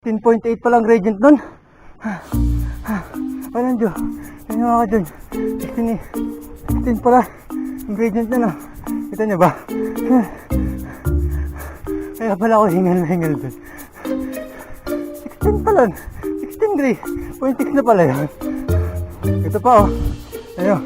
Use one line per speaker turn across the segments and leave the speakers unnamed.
10.8 pa lang gradient nun. Walang Diyo. Yan yung mga dyan. 16 pala. Yung gradient na no. Kita nyo ba? Kaya pala ako hingal na hingal dun. 16 pa lang. 16 gray. 0.6 na pala yun. Ito pa oh. Ayun.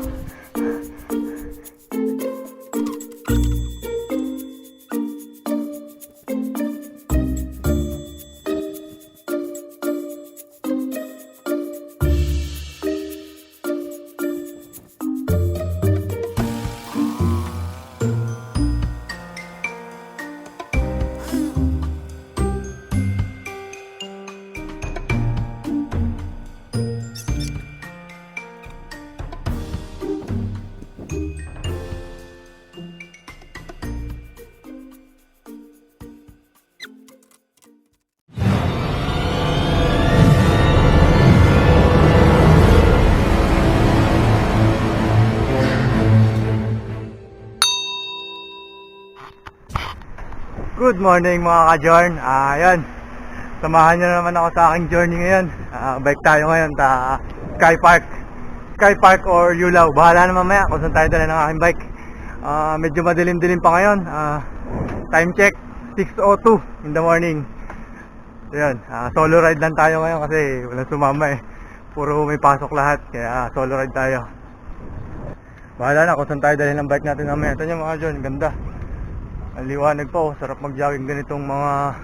Good morning mga ka-Jorn. Ayan. Samahan nyo naman ako sa aking journey ngayon. Bike tayo ngayon sa Sky Park. Sky Park or Yulaw. Bahala na mamaya kung saan tayo dala ng aking bike. Medyo madilim-dilim pa ngayon. Time check 6:02 in the morning. Ayan. Solo ride lang tayo ngayon kasi walang sumama eh. Puro may pasok lahat. Kaya solo ride tayo. Bahala na kung saan tayo dala ng bike natin mamaya. Ito nyo mga ka-Jorn. Ganda. Ang liwanag pa oh, sarap mag-jogging ganitong mga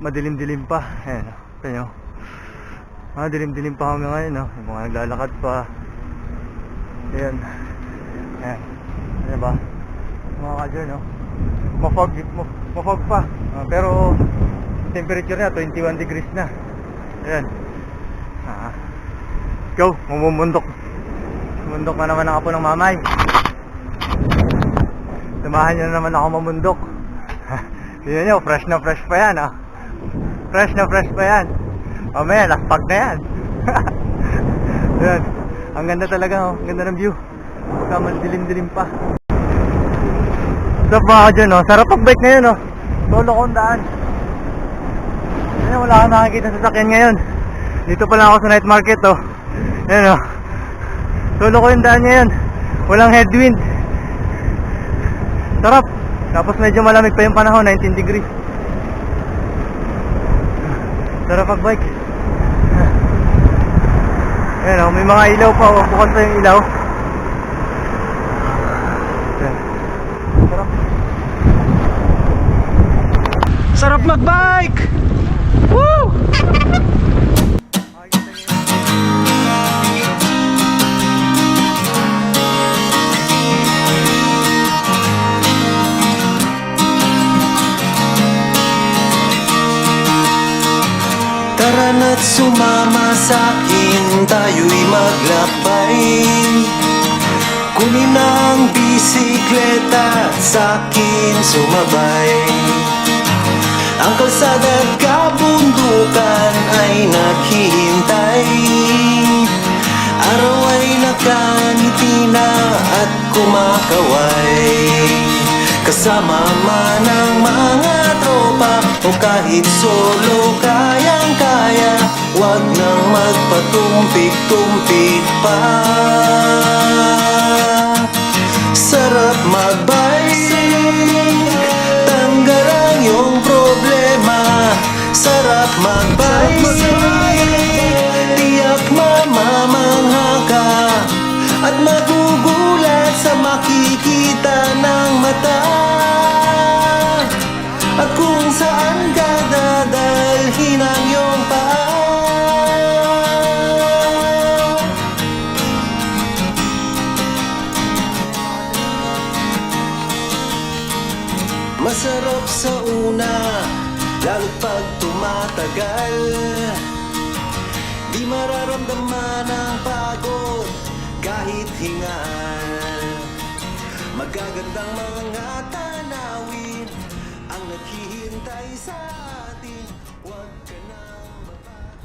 madilim-dilim pa. Ayan, tingnan nyo. Dilim-dilim pa hanggang ngayon, yung mga naglalakad pa. Ayan. Ayan. Ayan ba? Mga ka-Jorn, mafog pa. Pero temperature na 21 degrees na. Ayan. Go, mumundok. Mumundok na naman ang apo ng mamay. Samahan nyo na naman ako mamundok. Tignan nyo, fresh na fresh pa yan Fresh na fresh pa yan. Mamaya, laspag na yan. Ayan. Ang ganda talaga ang ganda ng view. Pagka madilim-dilim pa. Sarap mga ka-Jorn sarap pag-bike ngayon Solo kong daan. Ayan, wala akong nakikita sa sasakyan ngayon. Dito pa lang ako sa night market Ayan Solo ko yung daan ngayon. Walang headwind. Sarap. Tapos medyo malamig pa yung panahon, 19 degrees. Sarap pag-bike. Ayan may mga ilaw pa bukod pa yung ilaw. Ayan. Sarap. Sarap mag-bike! Woo!
Tara na't sumama sa'kin, tayo'y maglakbay. Kunin ang bisikleta, sa'kin sumabay. Ang kalsada at kabundukan ay naghihintay. Araw ay nakangiti na at kumakaway. Kasama man ang mga tropa o kahit solo kayang-kaya. Huwag nang magpatumpik-tumpik pa. Sarap mag-bike, tanggal ang iyong problema. Sarap mag-bike, tiyak mamamangha ka at magugulat sa makikita ng mata. At kung saan ka dadalhin ang iyong paa. Masarap sa una, lalo't pag tumatagal. Di mararamdaman ang pagod kahit hingal. Magagandang mga tanawin ang naghihintay sa atin. Huwag ka nang mabagal.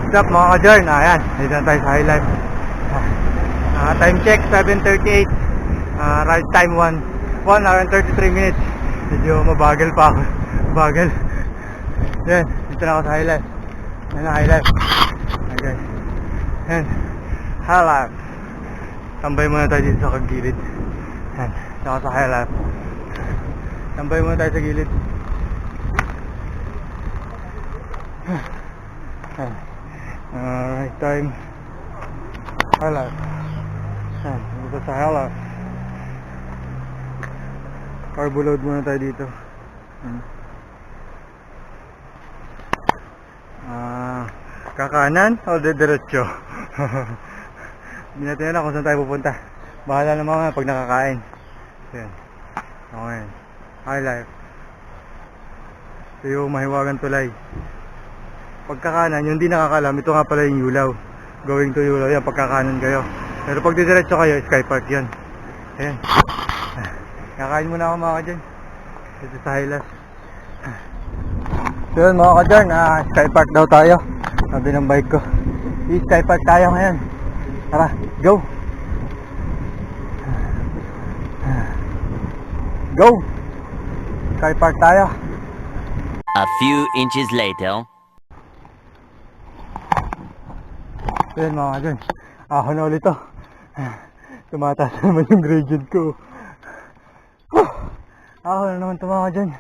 What's up mga ka-Jorn? Ayan, dito na tayo sa highlight. Time check 7:38. Ride time 1. 1 hour and 33 minutes. Medyo mabagal pa ako. Bagal. Yan, dito na ako sa highlight. Yan ang highlight. Okay. Yan. Highlight. Tambay muna tayo dito sa kagilid. Yan. Saka sa highlight. Tambay muna tayo sa gilid. Yan. Right time. Highlight. Yan. Dito sa highlight. Carbo load muna tayo dito. Kakanan o diretso? Hindi natin alam kung saan tayo pupunta. Bahala na mga pag nakakain. Yan. Okay. High life. Ito yung mahiwagang tulay. Pagkakanan, yung di nakakalam, ito nga pala yung Yulaw. Going to Yulaw, yan, pagkakanan kayo. Pero pag didiretso kayo, Sky Park yan. Ayan. Kakain muna ako mga kadyan. Ito sa Highlas. So yun mga kadyan, Sky Park daw tayo. Sabi ng bike ko. Sky Park tayo ngayon. Tara, go! Go! Sky Park tayo.
A few inches later.
Ayan mga kadyan. Ako na ulit to. Tumataas naman yung gradient ko. Ako na naman ito mga kadyan.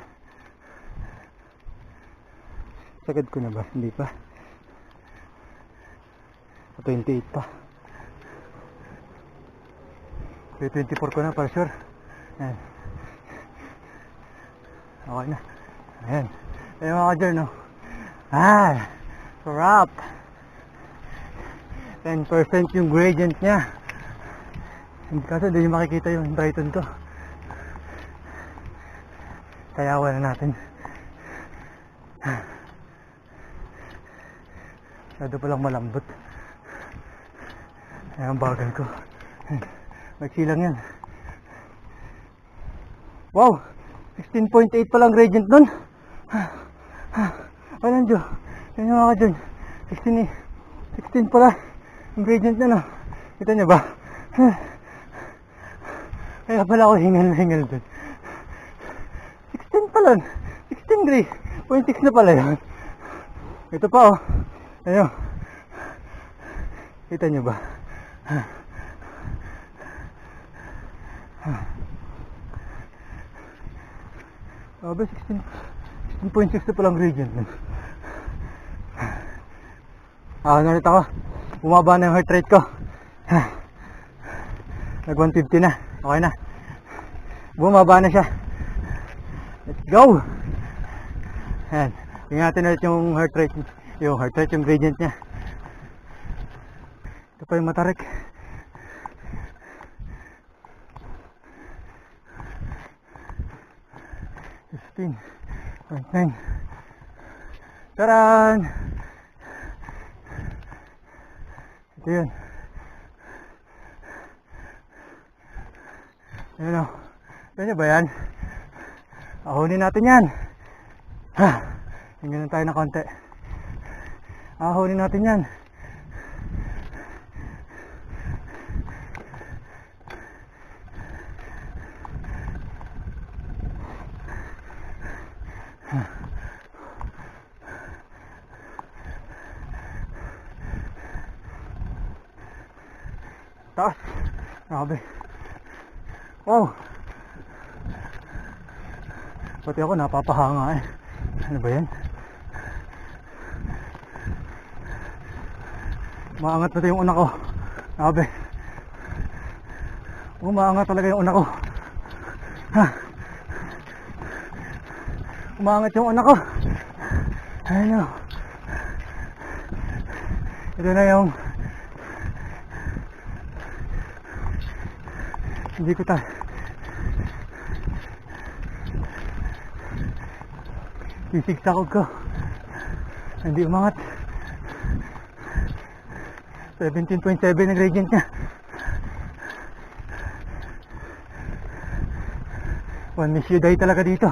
Sagad ko na ba? Hindi pa. 28 pa. 24 ko na para sure. Ayan. Okay na. Ayan. Ayan mga kadyan, no? Sarap. 10% yung gradient niya. Kaso hindi makikita yung Brighton ko. Kaya wala natin. Masyado palang malambot. Ayan ang bagal ko. Magsilang yan. Wow! 16.8 palang gradient nun. Walang Diyo. Yan yung mga dyan. 16 pala. Yung gradient na, no? Kita nyo ba? Kaya pala ako hingal dun. 16 pala. 16 gray. 0.6 na pala yun. Ito pa, oh. Ayun. Kita nyo ba? Sabi, 16.6 na palang gradient nun. Nalit ako. Bumaba na yung heart rate ko. Nag 150 na. Okay na. Bumaba na siya. Let's go! Ayan. Tingnan natin ulit yung heart rate. Yung heart rate, yung gradient niya. Ito pa yung matarik. .9. Taran! Ito yun. Ayan o. Ganyan ba yan? Ahonin natin yan. Tingnan tayo na konti. Ahonin natin yan. Taas. Grabe. Wow. Pati ako napapahanga eh. Ano ba yan? Maangat na yung una ko. Grabe. Umaangat talaga yung una ko. Umaangat yung una ko. Ayun o. Ito na yung hindi ko sisigtakog ko. Hindi umangat. 17.7 ang gradient niya. 1 miss you die talaga dito.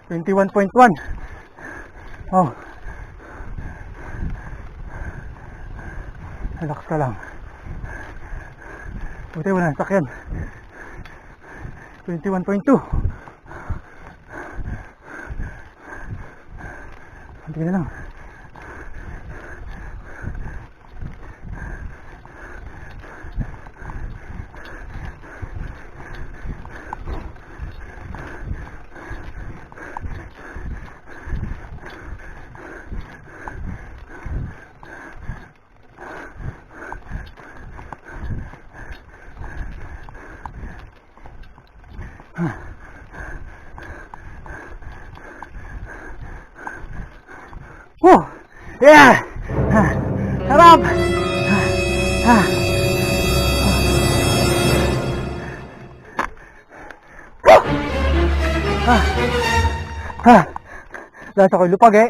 .1 Oh. Relax ka lang. Buti wala nang sakyan. 21.2. Hindi na lang. Woo! Yeah! Sarap! Lasa ko'y lupag eh.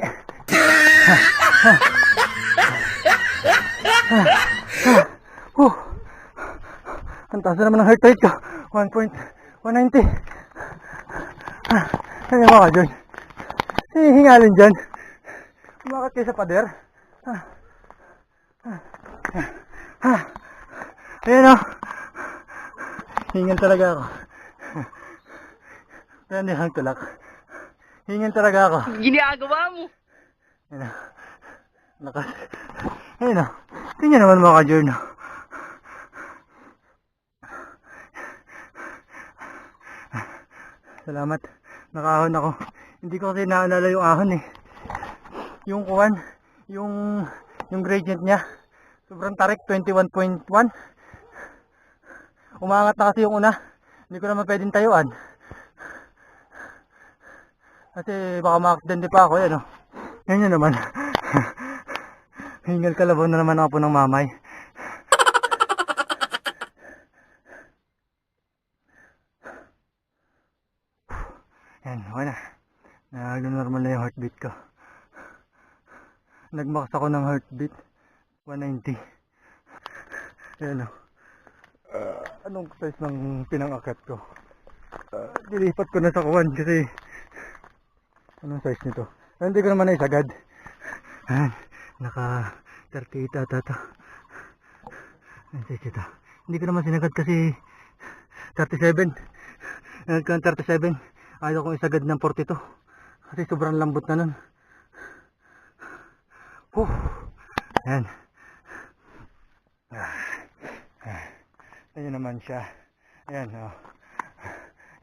Ang taas na naman ng heart rate ko. 1.190. Kaya mga ka-John. Hihingalin dyan. Bakit kayo sa pader? Ayan o. Hingal talaga ako. Kaya hindi lang tulak. Hingal talaga ako.
Ginagawa mo.
Ayan o. Lakas. Ayan o. Tingnan naman mga ka-John. Salamat. Nakahon ako. Hindi ko kasi naalala yung ahon eh. Yung kuwan, yung gradient niya. Sobrang tarik, 21.1. Umangat na kasi yung una. Hindi ko naman pwedeng tayuan. Kasi baka ma-accidente pa ako, yan o. Yan yun naman. Hingal kalabaw na naman ako ng mamay. Yan, okay na. Nag-normal na yung heartbeat ko. Nagmax ako ng heartbeat 190. Ayan o. Anong size ng pinangakat ko? Dilipat ko na sa kuwan kasi anong size nito? Hindi ko naman naisagad. Ayan, naka 38 ata ito. Anong size ito? Hindi ko naman sinagad kasi 37. Nagad ko ng 37. Ayaw kong isagad ng 42 kasi sobrang lambot na nun. Ayan. Ayan naman siya. Ayan, oh.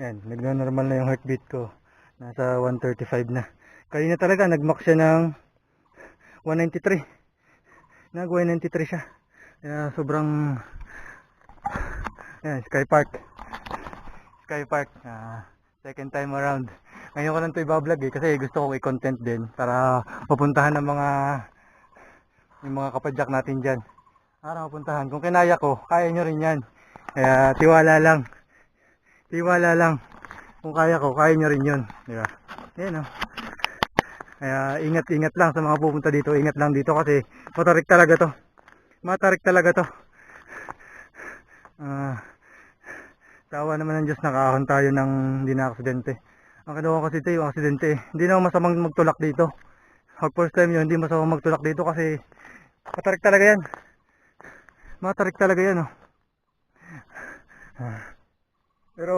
Ayan, nagno-normal na yung heartbeat ko. Nasa 135 na. Kanina talaga, nag-max siya ng 193. Nag-193 siya. Kaya sobrang... Ayan, Sky Park. Sky Park. Second time around. Ngayon ko lang ito ibablog eh, kasi gusto ko i-content din para papuntahan ng yung mga kapadyak natin dyan. Para mapuntahan. Kung kinaya ko, kaya nyo rin yan. Kaya tiwala lang. Tiwala lang. Kung kaya ko, kaya nyo rin yun. Diba? Yan o. Kaya ingat-ingat lang sa mga pupunta dito. Ingat lang dito kasi matarik talaga to. Matarik talaga to. Tawa naman ng Diyos, nakahon tayo ng hindi na aksidente. Ang kinuha kasi ito yung aksidente eh. Hindi naman masamang magtulak dito. First time yun, hindi masamang magtulak dito kasi matarik talaga yan. Matarik talaga yan oh. Pero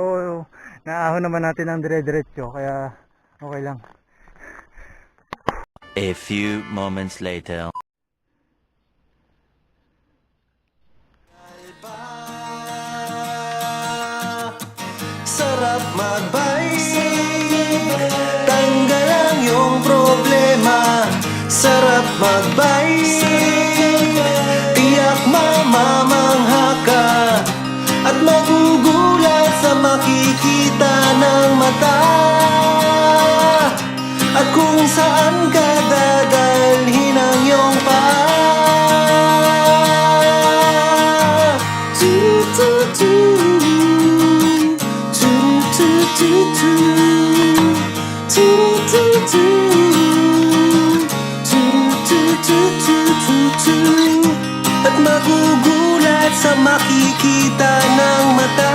naahon naman natin ang dire-diretso kaya okay lang.
A few moments later.
Sarap magbike, tanggal ang iyong problema. Sarap magbike, tiyak mamamangha ka at magugulat sa makikita ng mata. At kung saan ka dadalhin ang iyong paa. At magugulat sa makikita ng mata.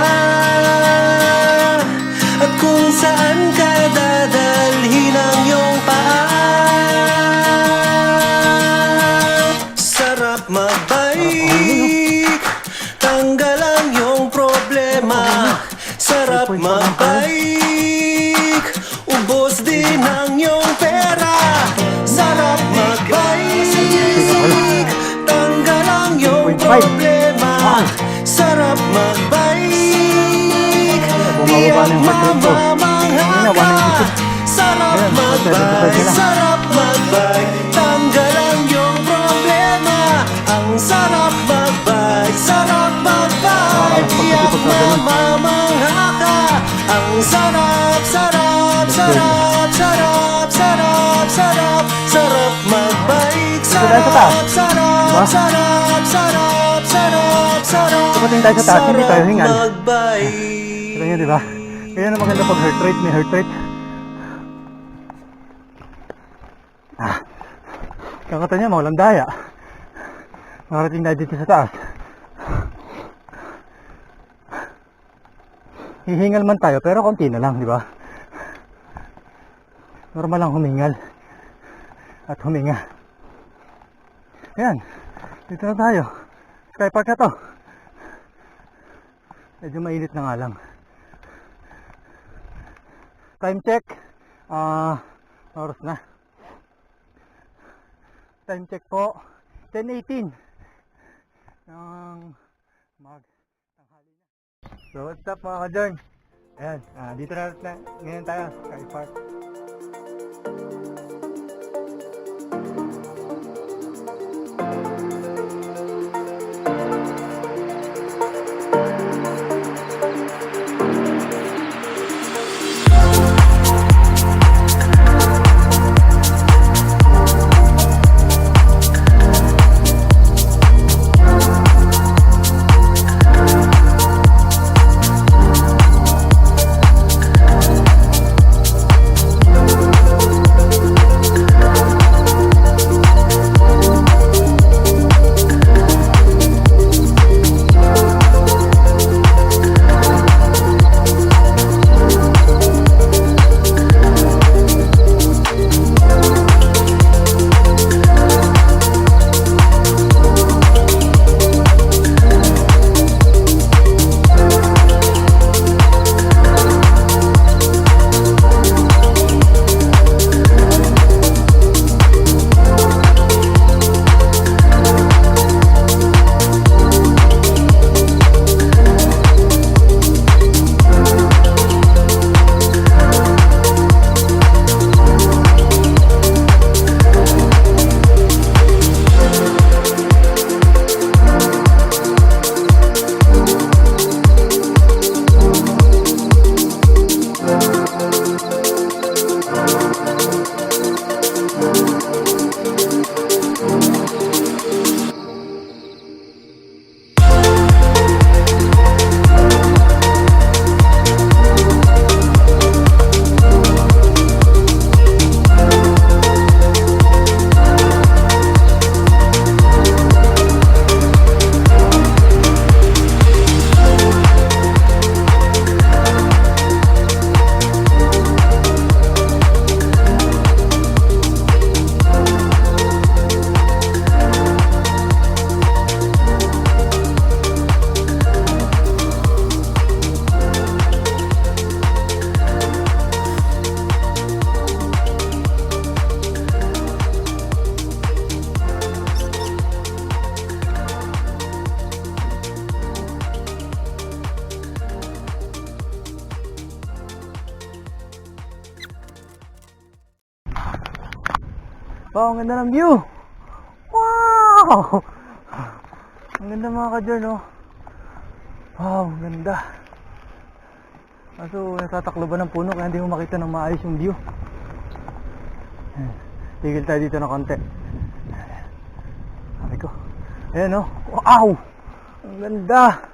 At kung saan ka dadalhin ang iyong paa. problema. Sarap magbike, di
Bumababa na yung heart rate ko.
mamamangha ka. Sarap
Ayan,
magbike,
sila.
sarap magbike, tanggalan yung problema. Ang sarap magbike, sarap magbike, tiyak mamamangha ka. Ang sarap, sarap, sarap, sarap, sarap, sarap, sarap magbike,
tayo sa taas.
sarap, sarap, sarap, sarap, sarap,
Dumating tayo sa taas, hindi tayo hingal.
magbike.
Kita nyo, di ba? Kaya na maganda pag heart rate, may heart rate. Kakata niya, mawalang daya. Makarating tayo dito sa taas. Hihingal man tayo, pero konti na lang, di ba? Normal lang humingal. At huminga. Ayan, dito na tayo. Sky Park na to. Medyo mainit na nga lang. Time check. Oras na. Time check po. 10:18. Ng tanghali na. So what's up mga ka-Jorn? Ayan, dito na ngayon tayo. Sky Park. Wow, ang ganda ng view! Wow! Ang ganda mga ka-Jorn, oh. Wow, ang ganda. Kaso natatakloban ng puno kaya hindi mo makita ng maayos yung view. Tigil tayo dito ng konti. Sabi ko. Ayan, oh. Wow! Ang ganda!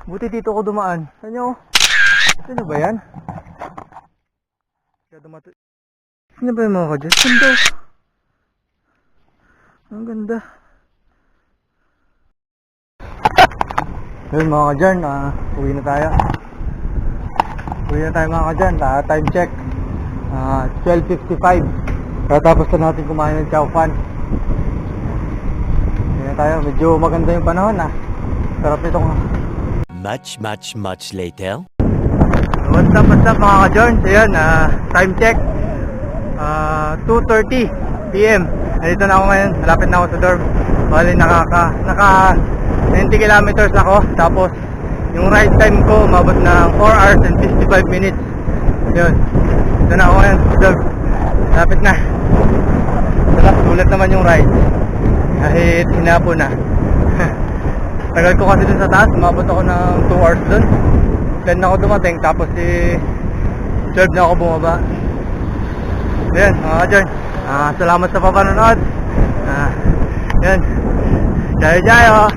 Buti dito ko dumaan. Saan nyo? Saan nyo ba yan? Kaya dumato. Saan ba yung mga ka-Jorn? Saan daw? Ang ganda. Yun mga ka-Jorn, uwi na tayo. Uwi na tayo mga ka-Jorn. Time check. 12:55. Tapos na natin kumain ng chow fan. Uwi na tayo. Medyo maganda yung panahon Sarap nitong
Much later.
What's up mga ka-Jorn? So yun, time check 2:30 PM. Nandito na ako ngayon, malapit na ako sa dorm. Bali 90 kilometers ako. Tapos yung ride time ko umabot ng 4 hours and 55 minutes. Yun. Ito na ako ngayon. Lapit na. Sarap, sulit naman yung ride. Kahit hinapo na. Tagal ko kasi dun sa taas. Umabot ako ng 2 hours dun. 10 na ako dumating. Tapos 12 na ako bumaba. Ayan, mga ka-join. Salamat sa papanonood. Yan. Jayo-jayo.